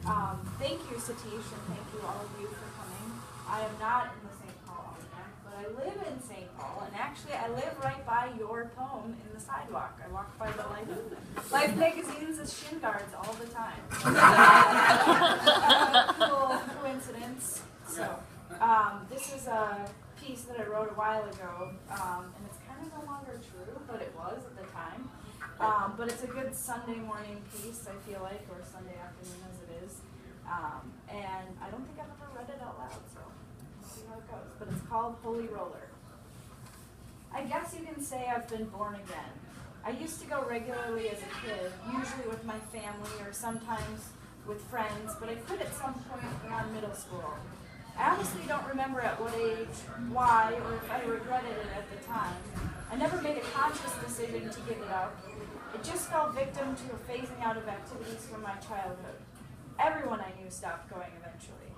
Thank you, Satish, and thank you all of you for coming. I am not in the St. Paul Almanac, but I live in St. Paul, and actually I live right by your poem in the sidewalk. I walk by the Life magazines as shin guards all the time. Cool coincidence. So, this is a piece that I wrote a while ago, and it's kind of no longer true, but it was at the time. But it's a good Sunday morning piece, I feel like, or Sunday afternoon as it is. And I don't think I've ever read it out loud, so we'll see how it goes. But it's called Holy Roller. I guess you can say I've been born again. I used to go regularly as a kid, usually with my family or sometimes with friends, but I quit at some point around middle school. I honestly don't remember at what age, why, or if I regretted it at the time. I never made a conscious decision to give it up. It just fell victim to a phasing out of activities from my childhood. Everyone I knew stopped going eventually.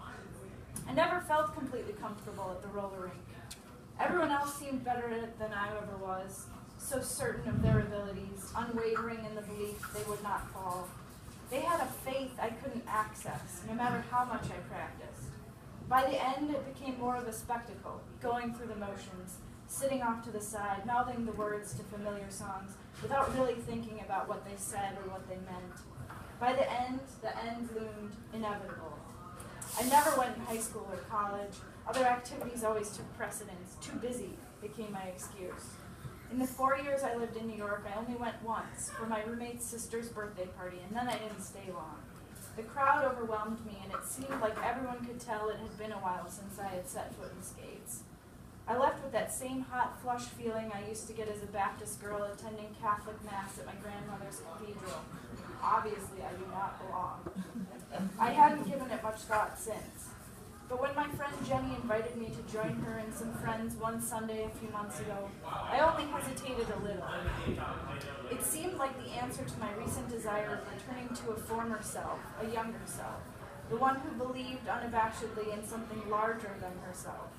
I never felt completely comfortable at the roller rink. Everyone else seemed better at it than I ever was, so certain of their abilities, unwavering in the belief they would not fall. They had a faith I couldn't access, no matter how much I practiced. By the end, it became more of a spectacle, going through the motions, sitting off to the side, mouthing the words to familiar songs, without really thinking about what they said or what they meant. By the end loomed inevitable. I never went in high school or college. Other activities always took precedence. Too busy became my excuse. In the 4 years I lived in New York, I only went once for my roommate's sister's birthday party, and then I didn't stay long. The crowd overwhelmed me, and it seemed like everyone could tell it had been a while since I had set foot in skates. I left with that same hot, flush feeling I used to get as a Baptist girl attending Catholic Mass at my grandmother's cathedral. Obviously, I do not belong. I hadn't given it much thought since. But when my friend Jenny invited me to join her and some friends one Sunday a few months ago, I only hesitated a little. It seemed like the answer to my recent desire of returning to a former self, a younger self, the one who believed unabashedly in something larger than herself,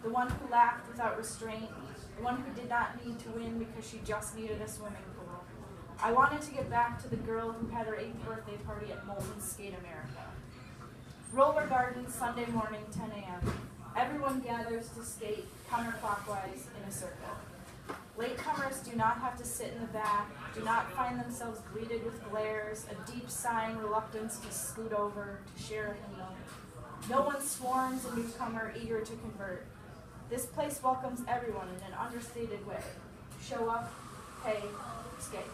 the one who laughed without restraint, the one who did not need to win because she just needed a swimming pool. I wanted to get back to the girl who had her 8th birthday party at Molten Skate America. Roller Garden, Sunday morning, 10 a.m. Everyone gathers to skate counterclockwise in a circle. Latecomers do not have to sit in the back, do not find themselves greeted with glares, a deep sighing reluctance to scoot over, to share a hymnal. No one swarms a newcomer eager to convert. This place welcomes everyone in an understated way. Show up, pay, skate.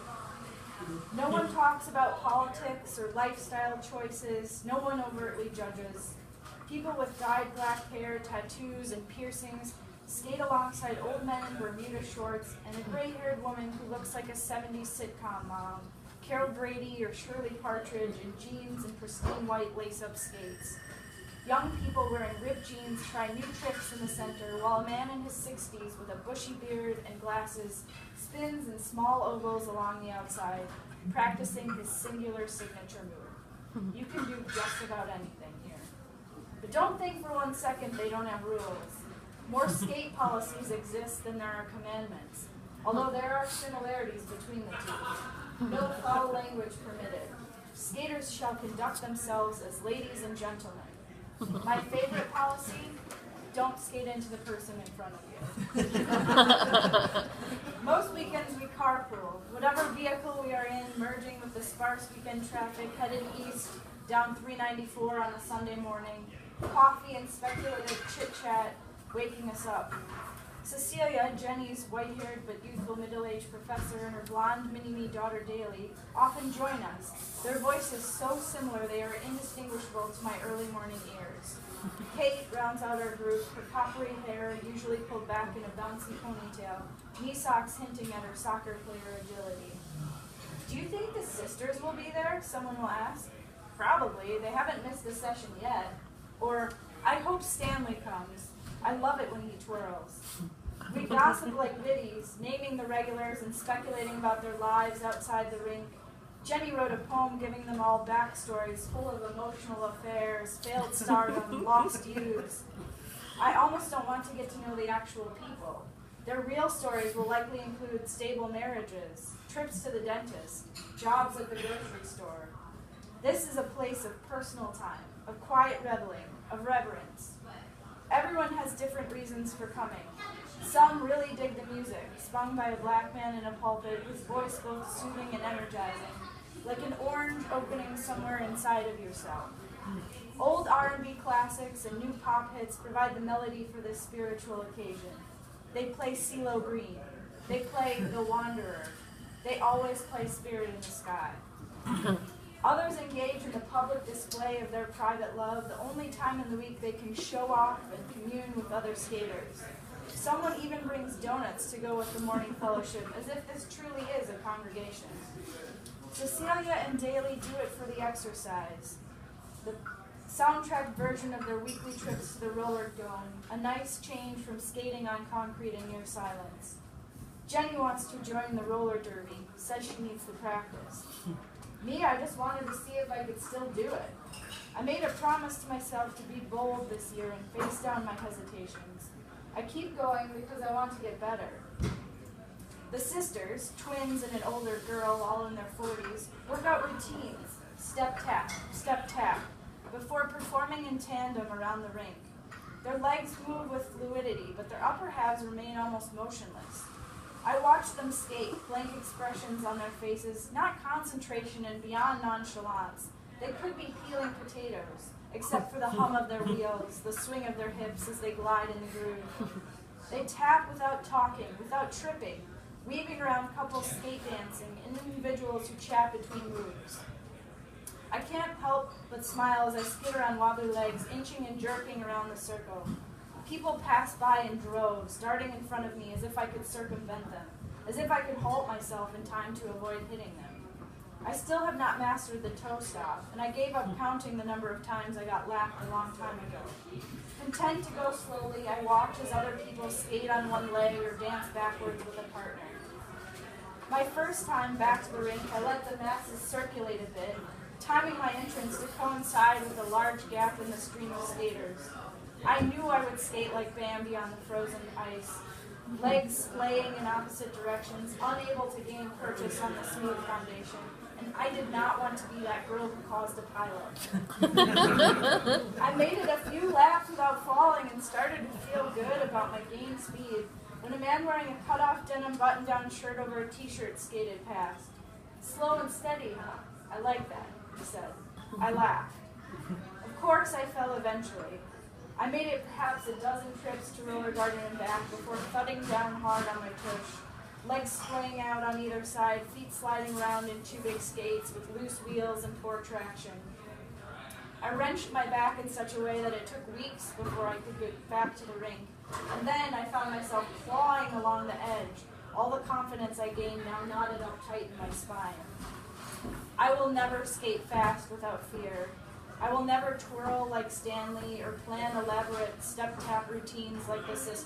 No one talks about politics or lifestyle choices. No one overtly judges. People with dyed black hair, tattoos, and piercings skate alongside old men in Bermuda shorts and a gray-haired woman who looks like a 70s sitcom mom, Carol Brady or Shirley Partridge in jeans and pristine white lace-up skates. Young people wearing ripped jeans try new tricks in the center, while a man in his 60s with a bushy beard and glasses spins in small ovals along the outside, practicing his singular signature move. You can do just about anything here. But don't think for 1 second they don't have rules. More skate policies exist than there are commandments, although there are similarities between the two. No foul language permitted. Skaters shall conduct themselves as ladies and gentlemen. My favorite policy, don't skate into the person in front of you. Most weekends we carpool. Whatever vehicle we are in, merging with the sparse weekend traffic, headed east down 394 on a Sunday morning. Coffee and speculative chit-chat waking us up. Cecilia, Jenny's white-haired but youthful middle-aged professor, and her blonde mini-me daughter Daly often join us. Their voices so similar they are indistinguishable to my early morning ears. Kate rounds out our group, her coppery hair usually pulled back in a bouncy ponytail, knee socks hinting at her soccer player agility. Do you think the sisters will be there? Someone will ask. Probably. They haven't missed a session yet. Or, I hope Stanley comes. I love it when he twirls. We gossip like biddies, naming the regulars and speculating about their lives outside the rink. Jenny wrote a poem giving them all backstories full of emotional affairs, failed stardom, lost youths. I almost don't want to get to know the actual people. Their real stories will likely include stable marriages, trips to the dentist, jobs at the grocery store. This is a place of personal time, of quiet reveling, of reverence. Everyone has different reasons for coming. Some really dig the music, sung by a black man in a pulpit whose voice both soothing and energizing, like an orange opening somewhere inside of yourself. Old R&B classics and new pop hits provide the melody for this spiritual occasion. They play CeeLo Green. They play The Wanderer. They always play Spirit in the Sky. Others engage in the public display of their private love, the only time in the week they can show off and commune with other skaters. Someone even brings donuts to go with the morning fellowship, as if this truly is a congregation. Cecilia and Daly do it for the exercise. The soundtrack version of their weekly trips to the roller dome, a nice change from skating on concrete in near silence. Jenny wants to join the roller derby, says she needs the practice. Me, I just wanted to see if I could still do it. I made a promise to myself to be bold this year and face down my hesitations. I keep going because I want to get better. The sisters, twins and an older girl, all in their 40s, work out routines, step tap, before performing in tandem around the rink. Their legs move with fluidity, but their upper halves remain almost motionless. I watch them skate, blank expressions on their faces, not concentration and beyond nonchalance. They could be peeling potatoes, except for the hum of their wheels, the swing of their hips as they glide in the groove. They tap without talking, without tripping, weaving around couples skate dancing and individuals who chat between moves. I can't help but smile as I skid around wobbly legs, inching and jerking around the circle. People pass by in droves, darting in front of me as if I could circumvent them, as if I could halt myself in time to avoid hitting them. I still have not mastered the toe stop, and I gave up counting the number of times I got lapped a long time ago. Content to go slowly, I watch as other people skate on one leg or dance backwards with a partner. My first time back to the rink, I let the masses circulate a bit, timing my entrance to coincide with a large gap in the stream of skaters. I knew I would skate like Bambi on the frozen ice, legs splaying in opposite directions, unable to gain purchase on the smooth foundation, and I did not want to be that girl who caused a pileup. I made it a few laps without falling and started to feel good about my gained speed when a man wearing a cut-off denim button-down shirt over a t-shirt skated past. Slow and steady, huh? I like that, he said. I laughed. Of course I fell eventually. I made it perhaps a dozen trips to roller garden and back before thudding down hard on my tush, legs splaying out on either side, feet sliding around in two big skates with loose wheels and poor traction. I wrenched my back in such a way that it took weeks before I could get back to the rink, and then I found myself clawing along the edge, all the confidence I gained now knotted up tight in my spine. I will never skate fast without fear. I will never twirl like Stanley or plan elaborate step-tap routines like the sisters.